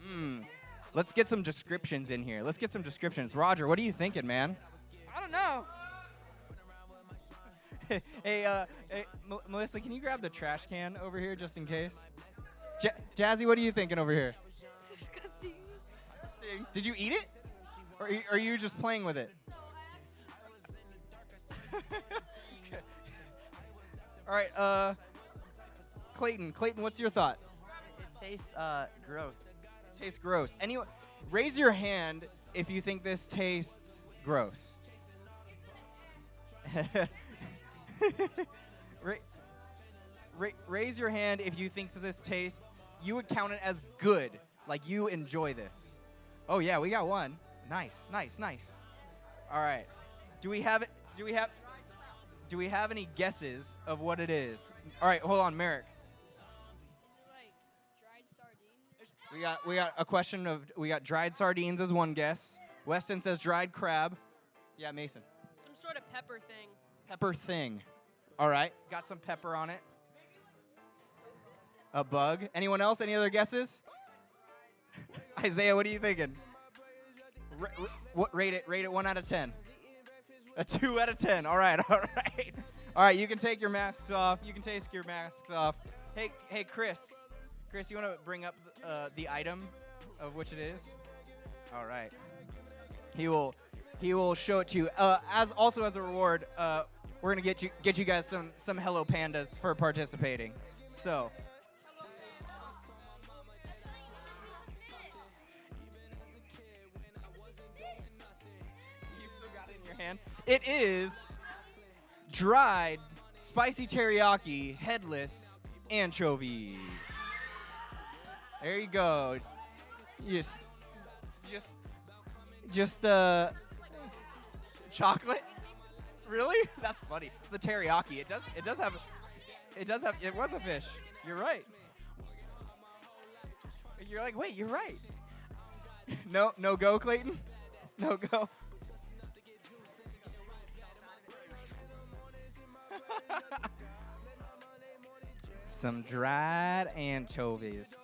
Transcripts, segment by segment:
Hmm. Let's get some descriptions in here. Let's get some descriptions. Roger, what are you thinking, man? I don't know. Hey, Melissa, can you grab the trash can over here just in case? Jazzy, what are you thinking over here? It's disgusting. Did you eat it? Or are you just playing with it? Okay. All right, Clayton, what's your thought? It tastes gross. Tastes gross. Anyone, raise your hand if you think this tastes gross. Raise your hand if you think this tastes. You would count it as good, like you enjoy this. Oh yeah, we got one. Nice. All right. Do we have it? Do we have any guesses of what it is? All right, hold on, Merrick. Is it like dried sardines? We got a question of we got dried sardines as one guess. Weston says dried crab. Yeah, Mason. Some sort of pepper thing. Pepper thing. All right, got some pepper on it. A bug. Anyone else? Any other guesses? Isaiah, what are you thinking? Rate it 1 out of 10. A 2 out of 10. All right. All right. You can take your masks off. Hey, Chris. Chris, you want to bring up the item of which it is? All right. He will show it to you. As a reward, we're gonna get you guys some Hello Pandas for participating. So. You still got it in your hand. It is dried spicy teriyaki headless anchovies. There you go. Just chocolate. Really? That's funny. The teriyaki. It does have. It was a fish. You're right. You're like, wait. You're right. No go, Clayton. No go. Some dried anchovies.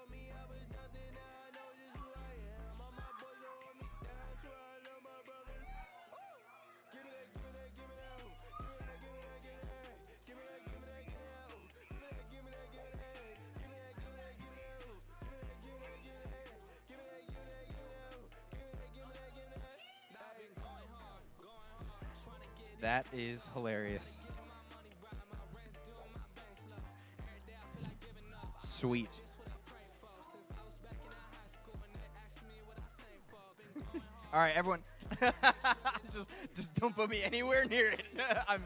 That is hilarious. Sweet. All right, everyone. just don't put me anywhere near it. I'm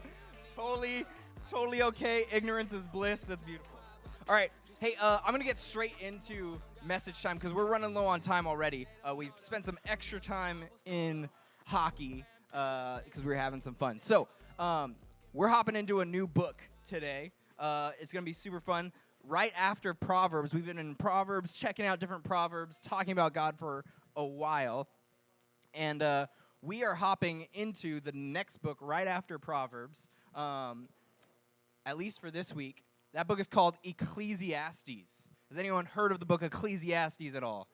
totally okay. Ignorance is bliss. That's beautiful. All right. Hey, I'm going to get straight into message time because we're running low on time already. We spent some extra time in hockey because we were having some fun. So we're hopping into a new book today. It's going to be super fun. Right after Proverbs, we've been in Proverbs, checking out different Proverbs, talking about God for a while. And we are hopping into the next book right after Proverbs, at least for this week. That book is called Ecclesiastes. Has anyone heard of the book Ecclesiastes at all?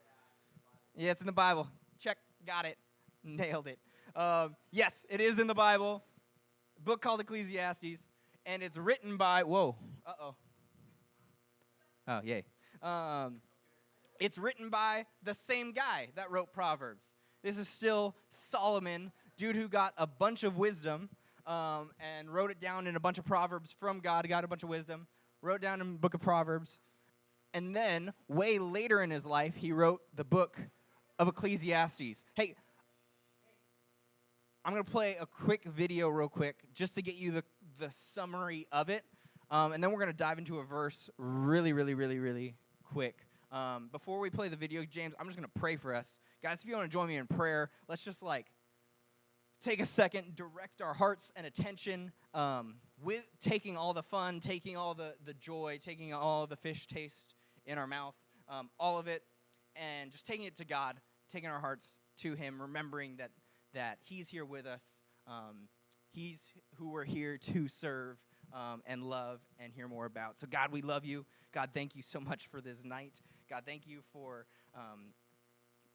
Yeah, it's in the Bible. Check. Got it. Nailed it. Yes, it is in the Bible. A book called Ecclesiastes. And it's written by, whoa, uh-oh. Oh, yay. It's written by the same guy that wrote Proverbs. This is still Solomon, dude who got a bunch of wisdom and wrote it down in a bunch of Proverbs from God, got a bunch of wisdom, wrote down in the book of Proverbs. And then, way later in his life, he wrote the book of Ecclesiastes. Hey, I'm going to play a quick video real quick just to get you the summary of it. And then we're going to dive into a verse really quick. Before we play the video, James, I'm just going to pray for us. Guys, if you want to join me in prayer, let's just take a second, direct our hearts and attention with taking all the fun, taking all the joy, taking all the fish taste in our mouth, all of it, and just taking it to God, taking our hearts to him, remembering that he's here with us. He's who we're here to serve. and love and hear more about. So, God, we love you. God, thank you so much for this night. God, thank you for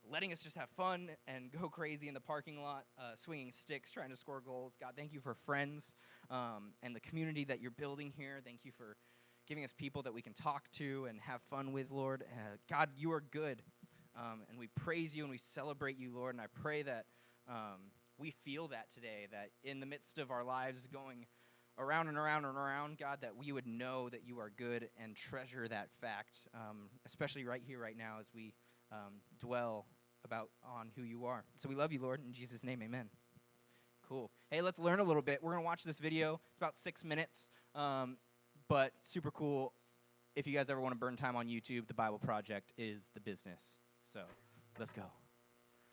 letting us just have fun and go crazy in the parking lot, swinging sticks, trying to score goals. God, thank you for friends and the community that you're building here. Thank you for giving us people that we can talk to and have fun with, Lord. God, you are good, and we praise you and we celebrate you, Lord. And I pray that we feel that today, that in the midst of our lives going around and around and around, God, that we would know that you are good and treasure that fact, especially right here, right now, as we dwell on who you are. So we love you, Lord. In Jesus' name, amen. Cool. Hey, let's learn a little bit. We're going to watch this video. It's about 6 minutes, but super cool. If you guys ever want to burn time on YouTube, the Bible Project is the business. So let's go.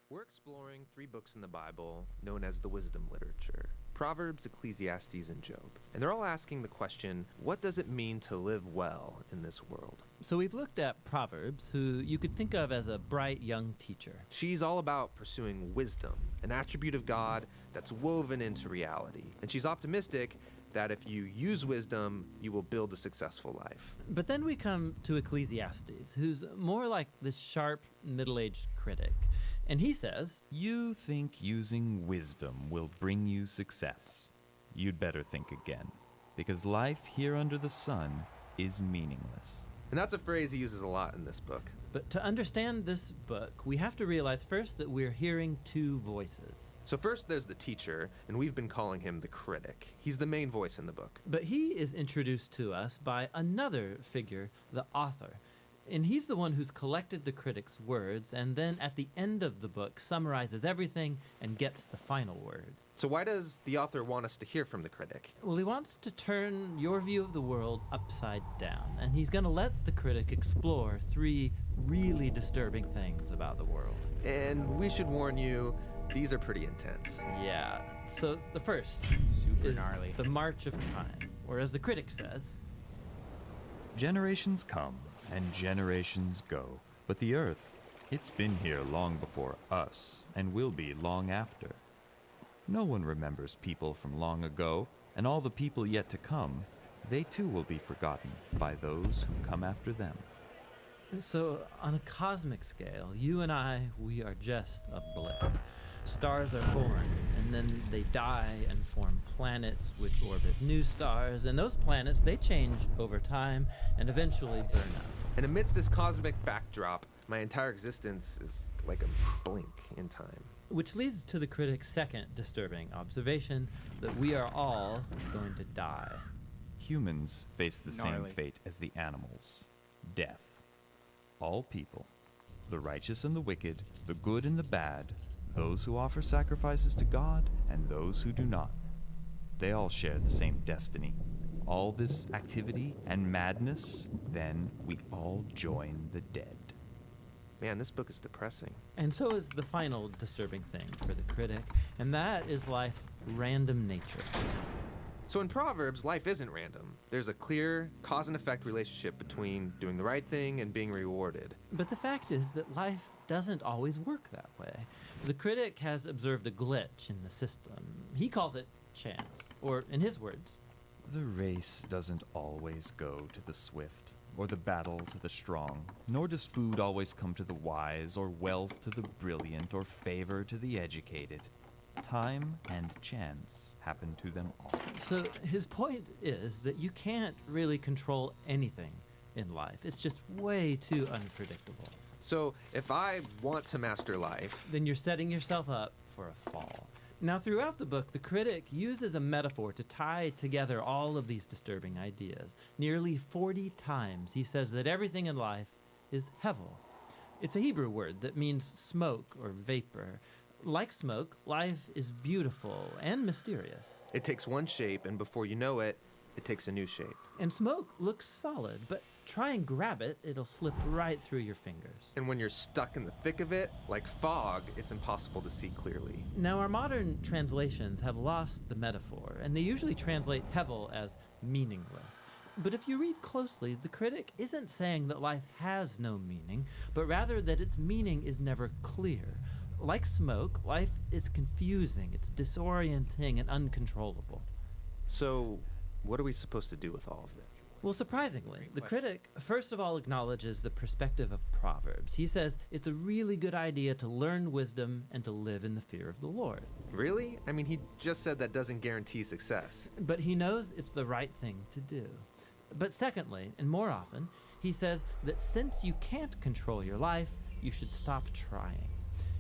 We're exploring 3 books in the Bible known as the wisdom literature: Proverbs, Ecclesiastes, and Job. And they're all asking the question, what does it mean to live well in this world? So we've looked at Proverbs, who you could think of as a bright young teacher. She's all about pursuing wisdom, an attribute of God that's woven into reality. And she's optimistic that if you use wisdom, you will build a successful life. But then we come to Ecclesiastes, who's more like this sharp, middle-aged critic. And he says, You think using wisdom will bring you success. You'd better think again, because life here under the sun is meaningless. And that's a phrase he uses a lot in this book. but to understand this book, we have to realize first that we're hearing 2 voices. So first there's the teacher, and we've been calling him the critic. He's the main voice in the book. But he is introduced to us by another figure, the author. And he's the one who's collected the critic's words, and then at the end of the book summarizes everything and gets the final word. So why does the author want us to hear from the critic? Well, he wants to turn your view of the world upside down, and he's going to let the critic explore 3 really disturbing things about the world. And we should warn you, these are pretty intense. Yeah, so the first Super is gnarly. the march of time, or as the critic says, Generations come and generations go, but the earth, it's been here long before us and will be long after. No one remembers people from long ago, and all the people yet to come, they too will be forgotten by those who come after them. So, on a cosmic scale, you and I, we are just a blip. Stars are born, and then they die and form planets which orbit new stars, and those planets, they change over time and eventually burn up. And amidst this cosmic backdrop, my entire existence is like a blink in time. Which leads to the critic's second disturbing observation, that we are all going to die. Humans face the same Gnarly. fate as the animals: death. All people, the righteous and the wicked, the good and the bad, those who offer sacrifices to God and those who do not, they all share the same destiny. All this activity and madness, then we all join the dead. Man, this book is depressing. And so is the final disturbing thing for the critic, and that is life's random nature. So in Proverbs, life isn't random. There's a clear cause and effect relationship between doing the right thing and being rewarded. But the fact is that life doesn't always work that way. The critic has observed a glitch in the system. He calls it chance, or in his words, The race doesn't always go to the swift, or the battle to the strong, nor does food always come to the wise, or wealth to the brilliant, or favor to the educated. Time and chance happen to them all. So his point is that you can't really control anything in life. It's just way too unpredictable. So if I want to master life, Then you're setting yourself up for a fall. Now, throughout the book, the critic uses a metaphor to tie together all of these disturbing ideas. Nearly 40 times he says that everything in life is hevel. It's a Hebrew word that means smoke or vapor. Like smoke, life is beautiful and mysterious. it takes one shape, and before you know it, it takes a new shape. And smoke looks solid, but try and grab it, it'll slip right through your fingers. And when you're stuck in the thick of it, like fog, it's impossible to see clearly. Now, our modern translations have lost the metaphor, and they usually translate hevel as meaningless. But if you read closely, the critic isn't saying that life has no meaning, but rather that its meaning is never clear. Like smoke, life is confusing, it's disorienting and uncontrollable. So What are we supposed to do with all of it? Well, surprisingly, Great the question. critic first of all acknowledges the perspective of Proverbs. He says it's a really good idea to learn wisdom and to live in the fear of the Lord. Really? I mean, he just said that doesn't guarantee success. But he knows it's the right thing to do. But secondly, and more often, he says that since you can't control your life, you should stop trying.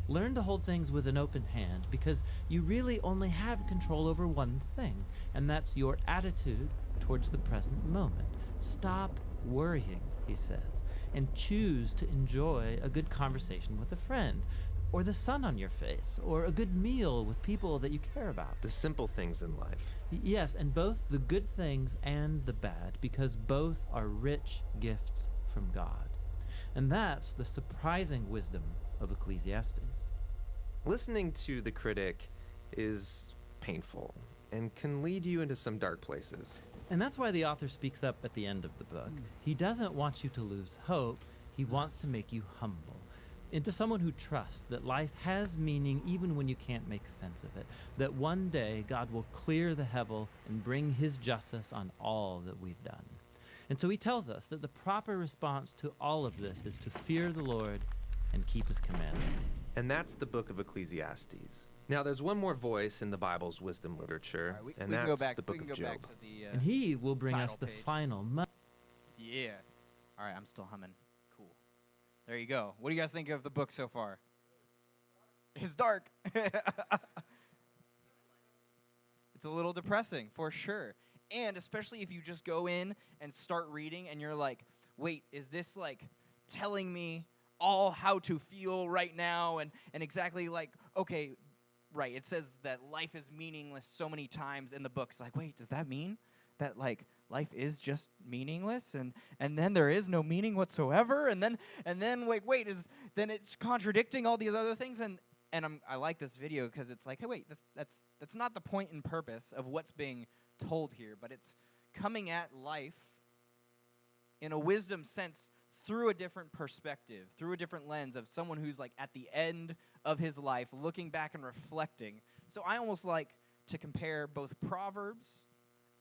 Learn to hold things with an open hand because you really only have control over one thing, and that's your attitude towards the present moment. Stop worrying, he says, and choose to enjoy a good conversation with a friend, or the sun on your face, or a good meal with people that you care about. The simple things in life. Yes, and both the good things and the bad, because both are rich gifts from God. And that's the surprising wisdom of Ecclesiastes. Listening to the critic is painful and can lead you into some dark places. And that's why the author speaks up at the end of the book. He doesn't want you to lose hope. He wants to make you humble into someone who trusts that life has meaning even when you can't make sense of it, that one day God will clear the hevel and bring his justice on all that we've done. And so he tells us that the proper response to all of this is to fear the Lord and keep his commandments. And that's the book of Ecclesiastes. Now, there's one more voice in the Bible's wisdom literature, All right, and we can that's go back. the book we can of go Job. back to the. And he will bring us title the page. final Yeah. All right, I'm still humming. Cool. There you go. What do you guys think of the book so far? It's dark. It's a little depressing, for sure. And especially if you just go in and start reading and you're like, wait, is this like telling me all how to feel right now? And exactly like, okay, right, it says that life is meaningless so many times in the book. It's like, wait, does that mean that like life is just meaningless and then there is no meaning whatsoever? And then wait, then it's contradicting all these other things and I like this video because it's like, hey, wait, that's not the point and purpose of what's being told here, but it's coming at life in a wisdom sense through a different perspective, through a different lens of someone who's like at the end of his life, looking back and reflecting. So I almost like to compare both Proverbs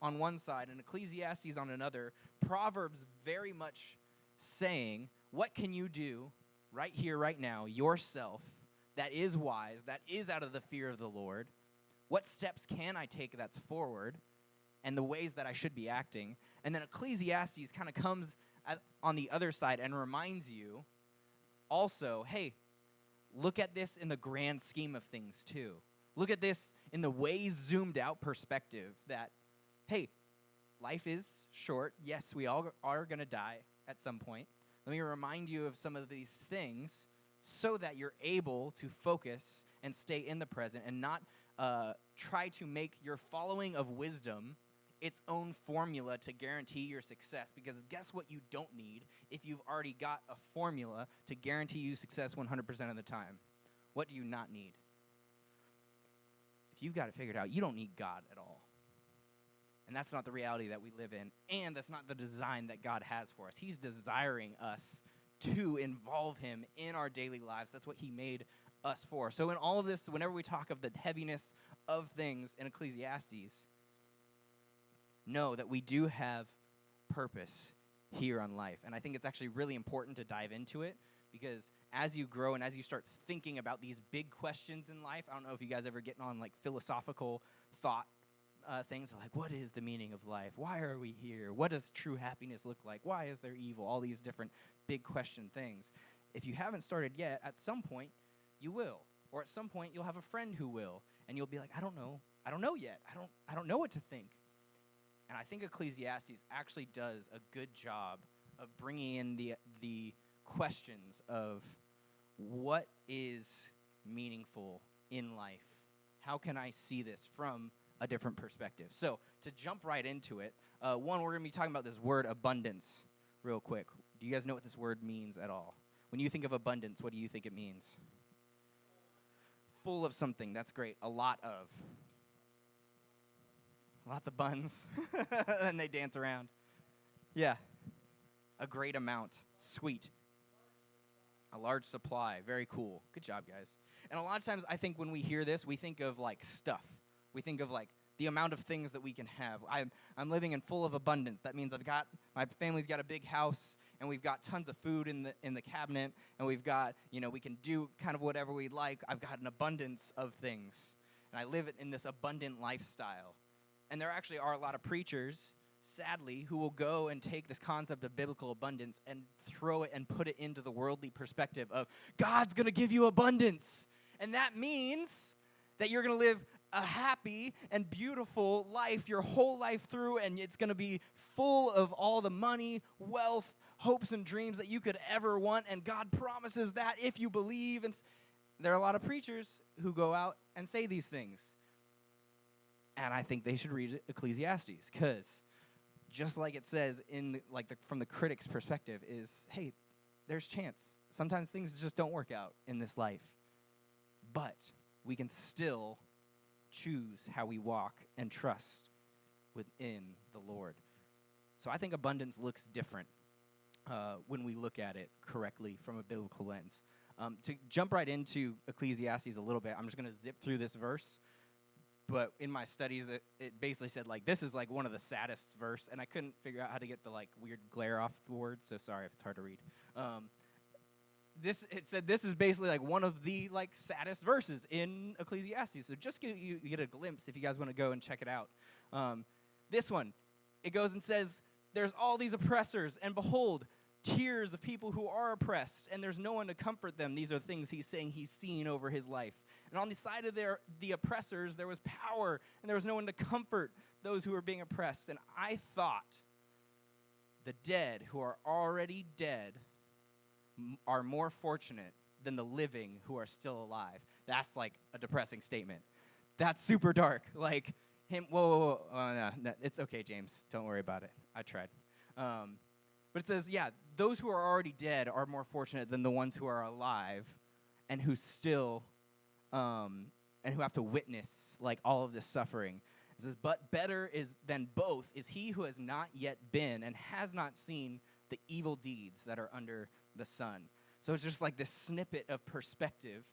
on one side and Ecclesiastes on another. Proverbs very much saying, what can you do right here, right now, yourself, that is wise, that is out of the fear of the Lord? What steps can I take that's forward? And the ways that I should be acting. And then Ecclesiastes kind of comes on the other side and reminds you also, hey, look at this in the grand scheme of things too. Look at this in the way zoomed out perspective that, hey, life is short. Yes, we all are going to die at some point. Let me remind you of some of these things so that you're able to focus and stay in the present and not try to make your following of wisdom its own formula to guarantee your success. Because guess what you don't need if you've already got a formula to guarantee you success 100% of the time? What do you not need? If you've got it figured out, you don't need God at all. And that's not the reality that we live in. And that's not the design that God has for us. He's desiring us to involve him in our daily lives. That's what he made us for. So in all of this, whenever we talk of the heaviness of things in Ecclesiastes, know that we do have purpose here on life. And I think it's actually really important to dive into it because as you grow and as you start thinking about these big questions in life, I don't know if you guys ever get on like philosophical thought things like, what is the meaning of life? Why are we here? What does true happiness look like? Why is there evil? All these different big question things. If you haven't started yet, at some point you will. Or at some point you'll have a friend who will. And you'll be like, I don't know yet. I don't know what to think. And I think Ecclesiastes actually does a good job of bringing in the questions of what is meaningful in life? How can I see this from a different perspective? So to jump right into it, one, we're going to be talking about this word abundance real quick. Do you guys know what this word means at all? When you think of abundance, what do you think it means? Full of something. That's great. A lot of. Lots of buns. And they dance around. Yeah. A great amount. Sweet. A large supply. Very cool. Good job, guys. And a lot of times I think when we hear this, we think of like stuff. We think of like the amount of things that we can have. I'm living in full of abundance. That means my family's got a big house, and we've got tons of food in the cabinet, and we've got, we can do kind of whatever we'd like. I've got an abundance of things, and I live in this abundant lifestyle. And there actually are a lot of preachers, sadly, who will go and take this concept of biblical abundance and throw it and put it into the worldly perspective of God's going to give you abundance. And that means that you're going to live a happy and beautiful life your whole life through, and it's going to be full of all the money, wealth, hopes, and dreams that you could ever want, and God promises that if you believe. And there are a lot of preachers who go out and say these things. And I think they should read Ecclesiastes, because just like it says from the critic's perspective is, hey, there's chance. Sometimes things just don't work out in this life. But we can still choose how we walk and trust within the Lord. So I think abundance looks different when we look at it correctly from a biblical lens. To jump right into Ecclesiastes a little bit, I'm just going to zip through this verse. But in my studies, it basically said, this is, one of the saddest verse, and I couldn't figure out how to get the, weird glare off the words, so sorry if it's hard to read. It said this is basically, one of the, saddest verses in Ecclesiastes, so just you get a glimpse if you guys want to go and check it out. This one, it goes and says, there's all these oppressors, and behold, tears of people who are oppressed, and there's no one to comfort them. These are things he's saying he's seen over his life. And on the side of the oppressors, there was power, and there was no one to comfort those who were being oppressed. And I thought the dead who are already dead are more fortunate than the living who are still alive. That's a depressing statement. That's super dark. Whoa, no, it's okay, James. Don't worry about it. I tried. But it says, those who are already dead are more fortunate than the ones who are alive and who still, and who have to witness, all of this suffering. It says, but better than both is he who has not yet been and has not seen the evil deeds that are under the sun. So it's just this snippet of perspective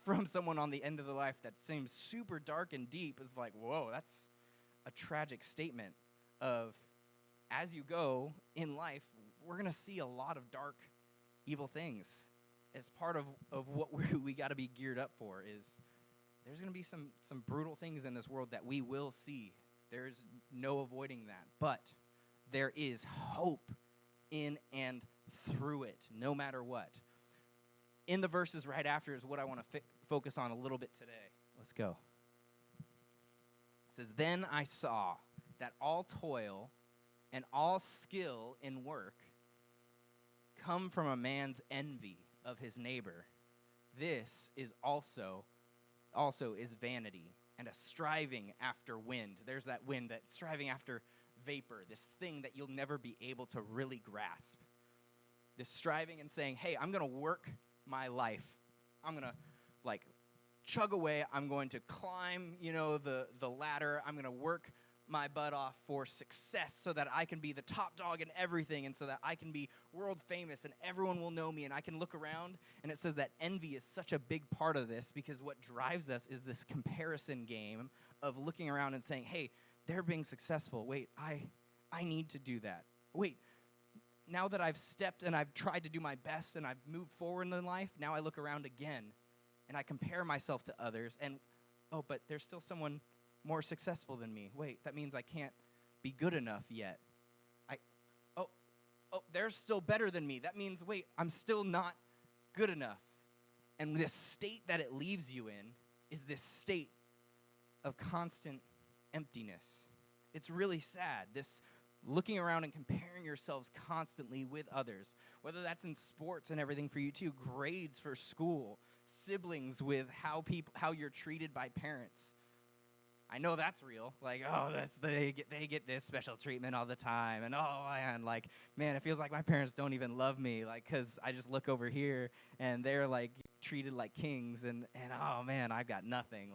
from someone on the end of the life that seems super dark and deep. It's whoa, that's a tragic statement of, as you go in life, we're going to see a lot of dark, evil things. As part of what we got to be geared up for is there's going to be some brutal things in this world that we will see. There's no avoiding that. But there is hope in and through it, no matter what. In the verses right after is what I want to focus on a little bit today. Let's go. It says, then I saw that all toil and all skill in work come from a man's envy of his neighbor. This is also is vanity and a striving after wind. There's that wind, that striving after vapor, this thing that you'll never be able to really grasp. This striving and saying, hey, I'm going to work my life. I'm going to chug away. I'm going to climb, the ladder. I'm going to work my butt off for success so that I can be the top dog in everything, and so that I can be world famous and everyone will know me, and I can look around. And it says that envy is such a big part of this, because what drives us is this comparison game of looking around and saying, hey, they're being successful. Wait, I need to do that. Wait, now that I've stepped and I've tried to do my best and I've moved forward in life, now I look around again and I compare myself to others, and but there's still someone more successful than me. Wait, that means I can't be good enough yet. They're still better than me. That means, wait, I'm still not good enough. And this state that it leaves you in is this state of constant emptiness. It's really sad, this looking around and comparing yourselves constantly with others, whether that's in sports and everything for you too, grades for school, siblings with how you're treated by parents. I know that's real. They get this special treatment all the time, and man, it feels like my parents don't even love me, because I just look over here and they're treated like kings, and oh man, I've got nothing.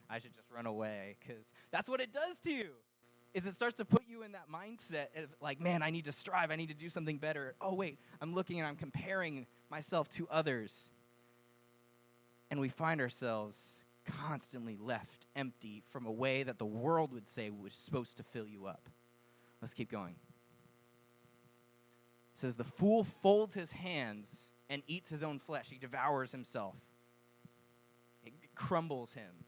I should just run away, because that's what it does to you. Is it starts to put you in that mindset of man, I need to strive, I need to do something better. Oh wait, I'm looking and I'm comparing myself to others, and we find ourselves constantly left empty from a way that the world would say was supposed to fill you up. Let's keep going. It says, the fool folds his hands and eats his own flesh. He devours himself. It crumbles him.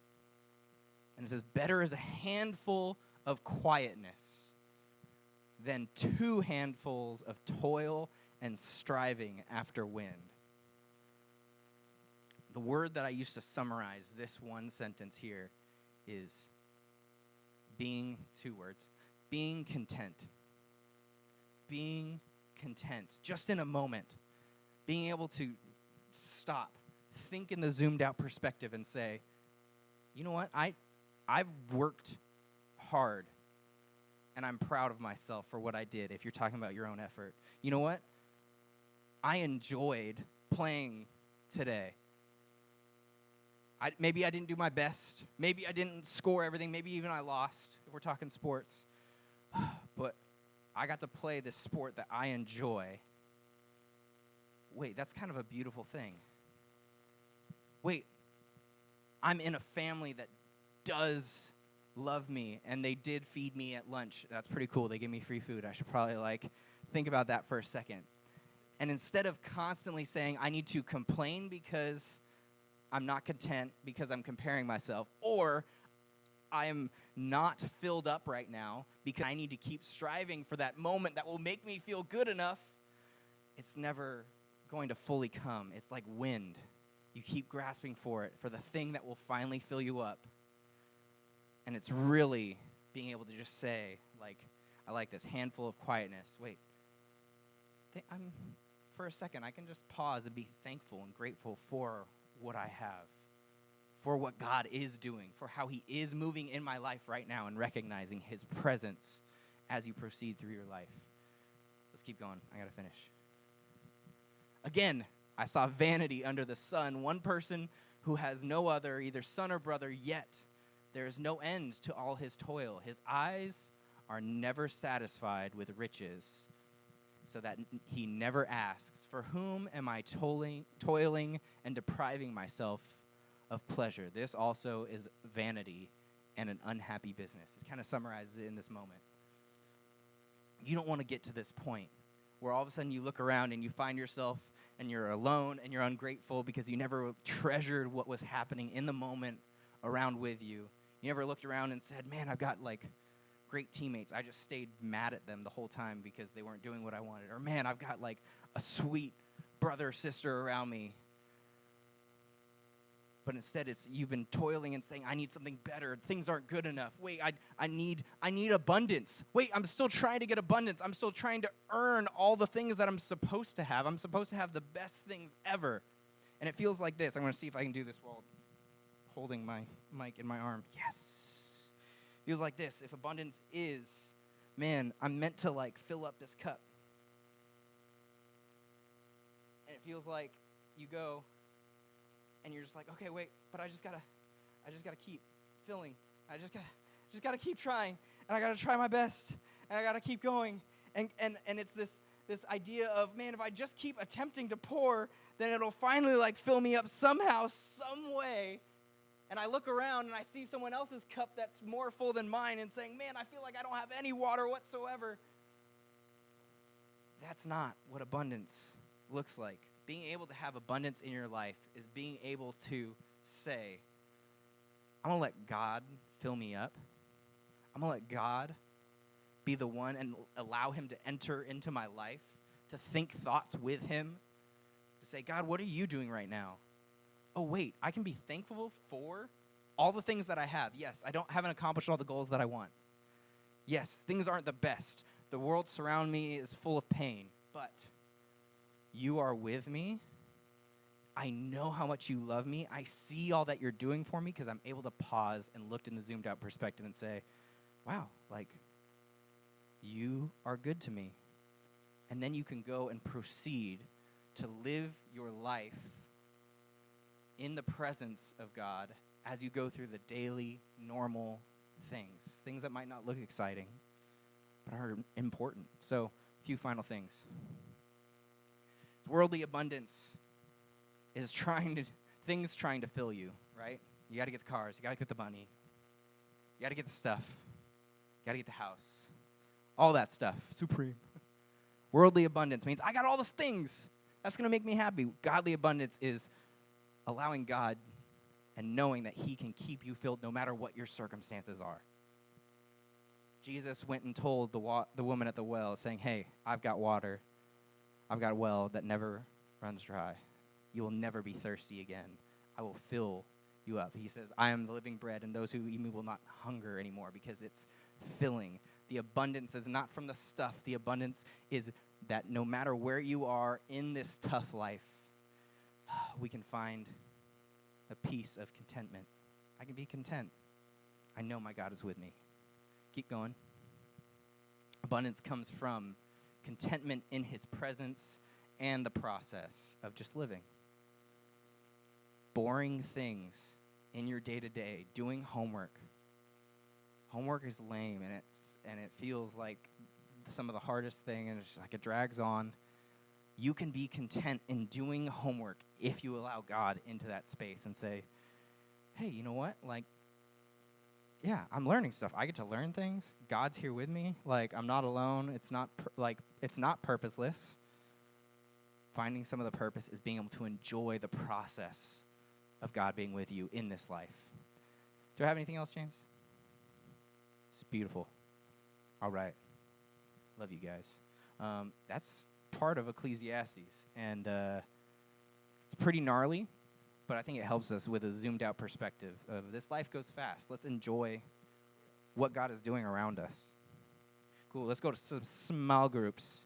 And it says, better is a handful of quietness than 2 handfuls of toil and striving after wind. The word that I used to summarize this one sentence here is being, 2 words, being content. Being content. Just in a moment. Being able to stop, think in the zoomed out perspective and say, you know what, I've worked hard and I'm proud of myself for what I did, if you're talking about your own effort. You know what? I enjoyed playing today. Maybe I didn't do my best. Maybe I didn't score everything. Maybe even I lost, if we're talking sports. But I got to play this sport that I enjoy. Wait, that's kind of a beautiful thing. Wait, I'm in a family that does love me, and they did feed me at lunch. That's pretty cool. They give me free food. I should probably, think about that for a second. And instead of constantly saying, I need to complain because I'm not content, because I'm comparing myself, or I am not filled up right now because I need to keep striving for that moment that will make me feel good enough, it's never going to fully come. It's like wind. You keep grasping for it, for the thing that will finally fill you up. And it's really being able to just say, I like this handful of quietness. Wait, for a second, I can just pause and be thankful and grateful for what I have, for what God is doing, for how he is moving in my life right now, and recognizing his presence as you proceed through your life. Let's keep going. I got to finish. Again, I saw vanity under the sun, one person who has no other, either son or brother, yet there is no end to all his toil. His eyes are never satisfied with riches, so that he never asks, for whom am I toiling and depriving myself of pleasure? This also is vanity and an unhappy business. It kind of summarizes it in this moment. You don't want to get to this point where all of a sudden you look around and you find yourself and you're alone and you're ungrateful because you never treasured what was happening in the moment around with you. You never looked around and said, man, I've got great teammates. I just stayed mad at them the whole time because they weren't doing what I wanted. Or man, I've got a sweet brother or sister around me. But instead you've been toiling and saying, I need something better. Things aren't good enough. Wait, I need abundance. Wait, I'm still trying to get abundance. I'm still trying to earn all the things that I'm supposed to have. I'm supposed to have the best things ever. And it feels like this. I'm going to see if I can do this while holding my mic in my arm. Yes. Feels like this. If abundance is, man, I'm meant to fill up this cup. And it feels like you go and you're just like, okay, wait, but I just gotta keep filling. I just gotta keep trying, and I gotta try my best, and I gotta keep going. And it's this idea of, man, if I just keep attempting to pour, then it'll finally fill me up somehow, some way. And I look around and I see someone else's cup that's more full than mine and saying, man, I feel like I don't have any water whatsoever. That's not what abundance looks like. Being able to have abundance in your life is being able to say, I'm going to let God fill me up. I'm going to let God be the one and allow him to enter into my life, to think thoughts with him, to say, God, what are you doing right now? Oh, wait, I can be thankful for all the things that I have. Yes, I haven't accomplished all the goals that I want. Yes, things aren't the best. The world surround me is full of pain, but you are with me. I know how much you love me. I see all that you're doing for me because I'm able to pause and look in the zoomed out perspective and say, wow, you are good to me. And then you can go and proceed to live your life in the presence of God as you go through the daily, normal things that might not look exciting, but are important. So, a few final things. Worldly abundance is trying to fill you, right? You got to get the cars. You got to get the money. You got to get the stuff. You got to get the house. All that stuff. Supreme. Worldly abundance means I got all those things. That's going to make me happy. Godly abundance is allowing God and knowing that he can keep you filled no matter what your circumstances are. Jesus went and told the woman at the well, saying, hey, I've got water. I've got a well that never runs dry. You will never be thirsty again. I will fill you up. He says, I am the living bread, and those who eat me will not hunger anymore because it's filling. The abundance is not from the stuff. The abundance is that no matter where you are in this tough life, we can find a piece of contentment. I can be content. I know my God is with me. Keep going. Abundance comes from contentment in his presence and the process of just living. Boring things in your day-to-day, doing homework. Homework is lame, and it feels like some of the hardest thing, and it's like it drags on. You can be content in doing homework if you allow God into that space and say, hey, you know what? Like, yeah, I'm learning stuff. I get to learn things. God's here with me. Like, I'm not alone. It's not it's not purposeless. Finding some of the purpose is being able to enjoy the process of God being with you in this life. Do I have anything else, James? It's beautiful. All right. Love you guys. That's part of Ecclesiastes, and it's pretty gnarly, but I think it helps us with a zoomed out perspective of this life goes fast. Let's enjoy what God is doing around us. Cool. Let's go to some small groups.